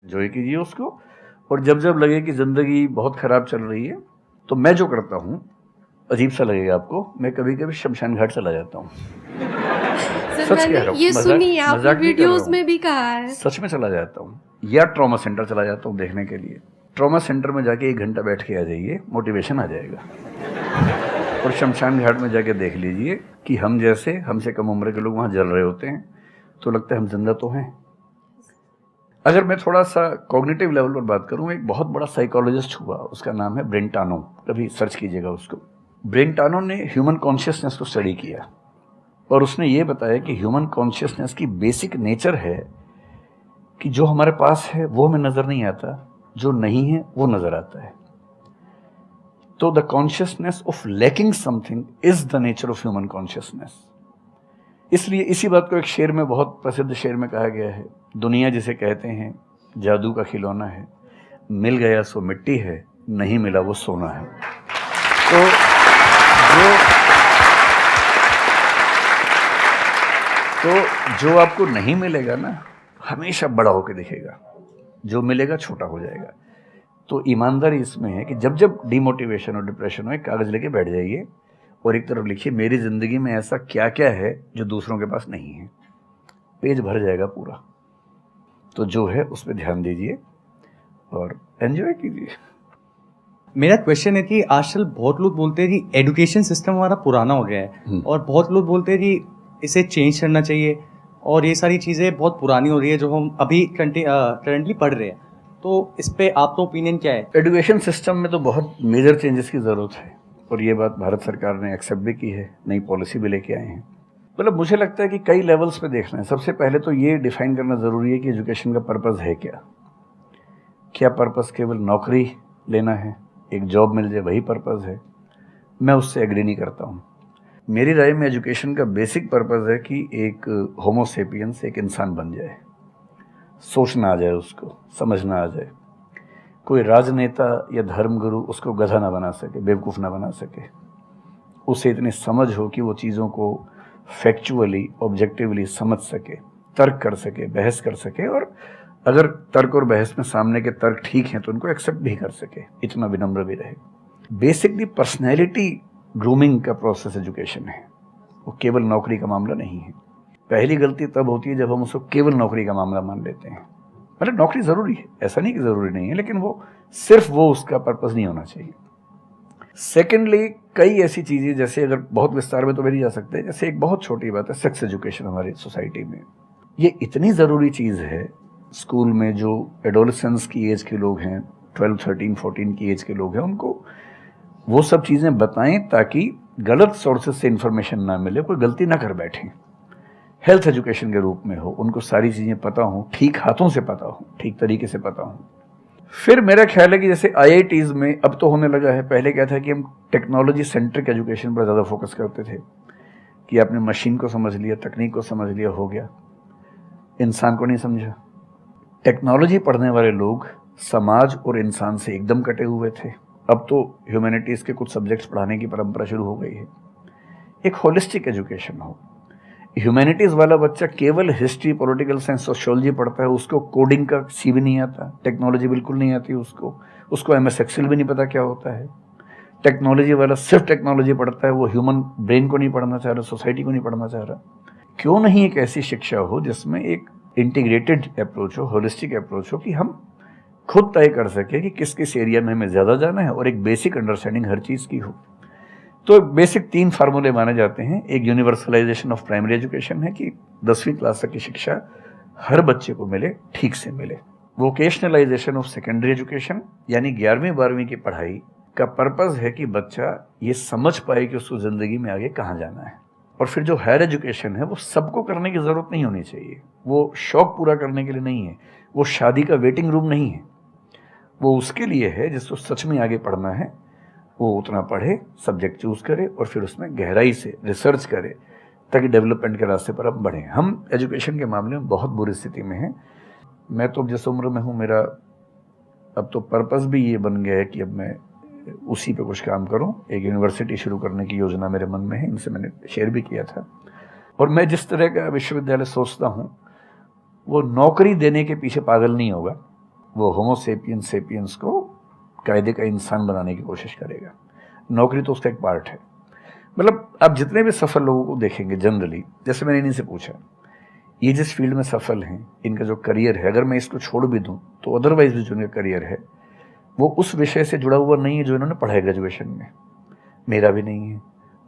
Enjoy कीजिए उसको। और जब जब लगे कि ज़िंदगी बहुत ख़राब चल रही है, तो मैं जो करता हूँ, अजीब सा लगेगा आपको, मैं कभी कभी शमशान घाट चला जाता हूँ। सर सच मैंने कह रहा हूँ, ये सुनी है, आपने मजाक नहीं कर रहा वीडियोस हूँ, में भी कहा है। सच में चला जाता हूँ। या ट्रॉमा सेंटर चला जाता हूँ देखने के लिए। ट्रॉमा सेंटर में जाके 1 घंटा बैठ के आ जाइए, मोटिवेशन आ जाएगा। और शमशान घाट में जाके देख लीजिए कि हम जैसे हमसे कम उम्र के लोग वहाँ जल रहे होते हैं, तो लगता है हम जिंदा तो हैं। अगर मैं थोड़ा सा कॉग्निटिव लेवल पर बात करूँ, एक बहुत बड़ा साइकोलॉजिस्ट हुआ, उसका नाम है ब्रेंटानो, कभी सर्च कीजिएगा उसको। ब्रेंटानो ने ह्यूमन कॉन्शियसनेस को स्टडी किया और उसने ये बताया कि ह्यूमन कॉन्शियसनेस की बेसिक नेचर है कि जो हमारे पास है वो हमें नजर नहीं आता, जो नहीं है वो नजर आता है। तो the consciousness of lacking something is the nature of human consciousness. इसलिए इसी बात को एक शेर में, बहुत प्रसिद्ध शेर में कहा गया है, दुनिया जिसे कहते हैं जादू का खिलौना है, मिल गया सो मिट्टी है, नहीं मिला वो सोना है। तो जो आपको नहीं मिलेगा ना, हमेशा बड़ा होकर दिखेगा, जो मिलेगा छोटा हो जाएगा। तो ईमानदारी इसमें है कि जब जब डिमोटिवेशन और डिप्रेशन हो, एक कागज लेके बैठ जाइए और एक तरफ लिखिए मेरी जिंदगी में ऐसा क्या क्या है जो दूसरों के पास नहीं है। पेज भर जाएगा पूरा। तो जो है उस पर ध्यान दीजिए और एंजॉय कीजिए। मेरा क्वेश्चन है कि आजकल बहुत लोग बोलते हैं कि एजुकेशन सिस्टम हमारा पुराना हो गया है और बहुत लोग बोलते हैं कि इसे चेंज करना चाहिए और ये सारी चीज़ें बहुत पुरानी हो रही है जो हम अभी करंटली पढ़ रहे हैं। तो इस पे आपका ओपिनियन क्या है? एजुकेशन सिस्टम में तो बहुत मेजर चेंजेस की ज़रूरत है और ये बात भारत सरकार ने एक्सेप्ट भी की है, नई पॉलिसी भी लेके आए हैं। मतलब मुझे लगता है कि कई लेवल्स पे देखना है। सबसे पहले तो ये डिफाइन करना ज़रूरी है कि एजुकेशन का पर्पज़ है क्या। क्या पर्पज़ केवल नौकरी लेना है, एक जॉब मिल जाए, वही पर्पज़ है? मैं उससे एग्री नहीं करता हूँ। मेरी राय में एजुकेशन का बेसिक पर्पज़ है कि एक होमो सेपियंस, एक इंसान बन जाए, सोचना आ जाए, उसको समझना आ जाए। कोई राजनेता या धर्मगुरु उसको गधा ना बना सके, बेवकूफ़ ना बना सके। उसे इतनी समझ हो कि वो चीज़ों को फैक्चुअली, ऑब्जेक्टिवली समझ सके, तर्क कर सके, बहस कर सके, और अगर तर्क और बहस में सामने के तर्क ठीक हैं तो उनको एक्सेप्ट भी कर सके, इतना विनम्र भी रहे। बेसिकली पर्सनैलिटी ग्रूमिंग का प्रोसेस एजुकेशन है, वो केवल नौकरी का मामला नहीं है। पहली गलती तब होती है जब हम उसको केवल नौकरी का मामला मान लेते हैं। मतलब नौकरी ज़रूरी है, ऐसा नहीं कि ज़रूरी नहीं है, लेकिन वो सिर्फ वो उसका पर्पज़ नहीं होना चाहिए। सेकेंडली, कई ऐसी चीज़ें, जैसे अगर बहुत विस्तार में तो मेरी जा सकते हैं, जैसे एक बहुत छोटी बात है सेक्स एजुकेशन हमारी सोसाइटी में। ये इतनी ज़रूरी चीज़ है। स्कूल में जो एडोलेसेंस की एज के लोग हैं, 12, 13, 14 की एज के लोग हैं, उनको वो सब चीज़ें बताएं ताकि गलत सोर्सेज से इंफॉर्मेशन ना मिले, कोई गलती ना कर बैठें। हेल्थ एजुकेशन के रूप में हो, उनको सारी चीज़ें पता हो, ठीक हाथों से पता हो, ठीक तरीके से पता हो। फिर मेरा ख्याल है कि जैसे IITs में अब तो होने लगा है, पहले क्या था कि हम टेक्नोलॉजी सेंट्रिक एजुकेशन पर ज़्यादा फोकस करते थे कि आपने मशीन को समझ लिया, तकनीक को समझ लिया, हो गया, इंसान को नहीं समझा। टेक्नोलॉजी पढ़ने वाले लोग समाज और इंसान से एकदम कटे हुए थे। अब तो ह्यूमैनिटीज़ के कुछ सब्जेक्ट्स पढ़ाने की परंपरा शुरू हो गई है। एक होलिस्टिक एजुकेशन हो। ह्यूमैनिटीज़ वाला बच्चा केवल हिस्ट्री, पॉलिटिकल साइंस, सोशियोलॉजी पढ़ता है, उसको कोडिंग का सी भी नहीं आता, टेक्नोलॉजी बिल्कुल नहीं आती उसको MS एक्सेल भी नहीं पता क्या होता है। टेक्नोलॉजी वाला सिर्फ टेक्नोलॉजी पढ़ता है, वो ह्यूमन ब्रेन को नहीं पढ़ना चाह रहा, सोसाइटी को नहीं पढ़ना चाह रहा। क्यों नहीं एक ऐसी शिक्षा हो जिसमें एक इंटीग्रेटेड अप्रोच हो, होलिस्टिक अप्रोच हो, कि हम खुद तय कर सके कि किस किस एरिया में हमें ज़्यादा जाना है और एक बेसिक अंडरस्टैंडिंग हर चीज़ की हो। तो बेसिक 3 फार्मूले माने जाते हैं। एक यूनिवर्सलाइजेशन ऑफ प्राइमरी एजुकेशन है कि 10वीं क्लास तक की शिक्षा हर बच्चे को मिले, ठीक से मिले। वोकेशनलाइजेशन ऑफ सेकेंडरी एजुकेशन, यानी 11वीं 12वीं की पढ़ाई का पर्पज़ है कि बच्चा ये समझ पाए कि उसको ज़िंदगी में आगे कहाँ जाना है। और फिर जो हायर एजुकेशन है वो सबको करने की ज़रूरत नहीं होनी चाहिए, वो शौक पूरा करने के लिए नहीं है, वो शादी का वेटिंग रूम नहीं है, वो उसके लिए है जिसको सच में आगे पढ़ना है, वो उतना पढ़े, सब्जेक्ट चूज़ करे और फिर उसमें गहराई से रिसर्च करे ताकि डेवलपमेंट के रास्ते पर अब बढ़ें। हम एजुकेशन के मामले में बहुत बुरी स्थिति में हैं। मैं तो जिस उम्र में हूँ, मेरा अब तो पर्पज़ भी ये बन गया है कि अब मैं उसी पे कुछ काम करूँ। एक यूनिवर्सिटी शुरू करने की योजना मेरे मन में है, इनसे मैंने शेयर भी किया था। और मैं जिस तरह का विश्वविद्यालय सोचता हूँ वो नौकरी देने के पीछे पागल नहीं होगा, वो होमो सेपियंस सेपियंस को कायदे का इंसान बनाने की कोशिश करेगा। नौकरी तो उसका एक पार्ट है। मतलब आप जितने भी सफल लोगों को देखेंगे जनरली, जैसे मैंने इन्हीं से पूछा, ये जिस फील्ड में सफल हैं, इनका जो करियर है, अगर मैं इसको छोड़ भी दूं तो अदरवाइज भी जो इनका करियर है वो उस विषय से जुड़ा हुआ नहीं है जो इन्होंने पढ़ा है ग्रेजुएशन में। मेरा भी नहीं है,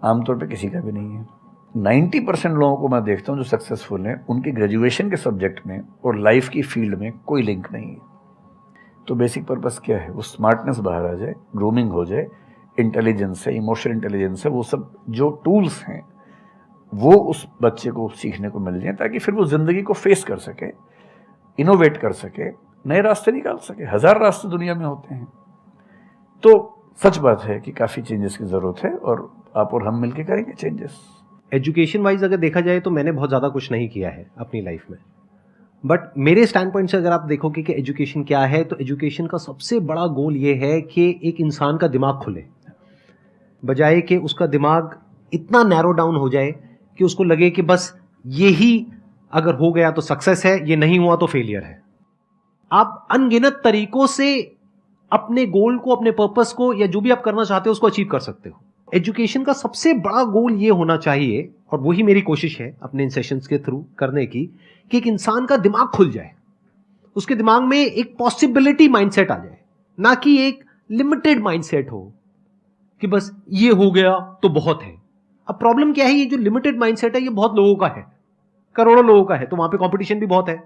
आमतौर पे किसी का भी नहीं है। 90% लोगों को मैं देखता हूँ जो सक्सेसफुल हैं, उनकी ग्रेजुएशन के सब्जेक्ट में और लाइफ की फील्ड में कोई लिंक नहीं है। तो बेसिक पर्पस क्या है? वो स्मार्टनेस बाहर आ जाए, ग्रूमिंग हो जाए, इंटेलिजेंस है, इमोशनल इंटेलिजेंस है, वो सब जो टूल्स हैं वो उस बच्चे को सीखने को मिल जाए, ताकि फिर वो जिंदगी को फेस कर सके, इनोवेट कर सके, नए रास्ते निकाल सके। 1000 रास्ते दुनिया में होते हैं। तो सच बात है कि काफ़ी चेंजेस की ज़रूरत है और आप और हम मिलकर करेंगे चेंजेस। एजुकेशन वाइज अगर देखा जाए तो मैंने बहुत ज़्यादा कुछ नहीं किया है अपनी लाइफ में, बट मेरे स्टैंड पॉइंट से अगर आप देखोगे कि एजुकेशन क्या है, तो एजुकेशन का सबसे बड़ा गोल ये है कि एक इंसान का दिमाग खुले, बजाय कि उसका दिमाग इतना नैरो डाउन हो जाए कि उसको लगे कि बस यही अगर हो गया तो सक्सेस है, ये नहीं हुआ तो फेलियर है। आप अनगिनत तरीकों से अपने गोल को, अपने पर्पस को, या जो भी आप करना चाहते हो उसको अचीव कर सकते हो। एजुकेशन का सबसे बड़ा गोल ये होना चाहिए, और वही मेरी कोशिश है अपने इन सेशंस के थ्रू करने की, कि एक इंसान का दिमाग खुल जाए, उसके दिमाग में एक पॉसिबिलिटी माइंडसेट आ जाए, ना कि एक लिमिटेड माइंडसेट हो कि बस ये हो गया तो बहुत है। अब प्रॉब्लम क्या है, ये जो लिमिटेड माइंडसेट है ये बहुत लोगों का है, करोड़ों लोगों का है, तो वहां पे कंपटीशन भी बहुत है।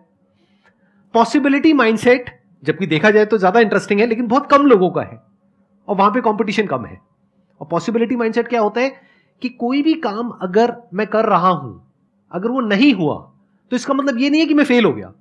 पॉसिबिलिटी माइंडसेट जबकि देखा जाए तो ज्यादा इंटरेस्टिंग है, लेकिन बहुत कम लोगों का है और वहां पे कंपटीशन कम है। और पॉसिबिलिटी माइंडसेट क्या होता है कि कोई भी काम अगर मैं कर रहा हूं, अगर वो नहीं हुआ तो इसका मतलब ये नहीं है कि मैं फेल हो गया,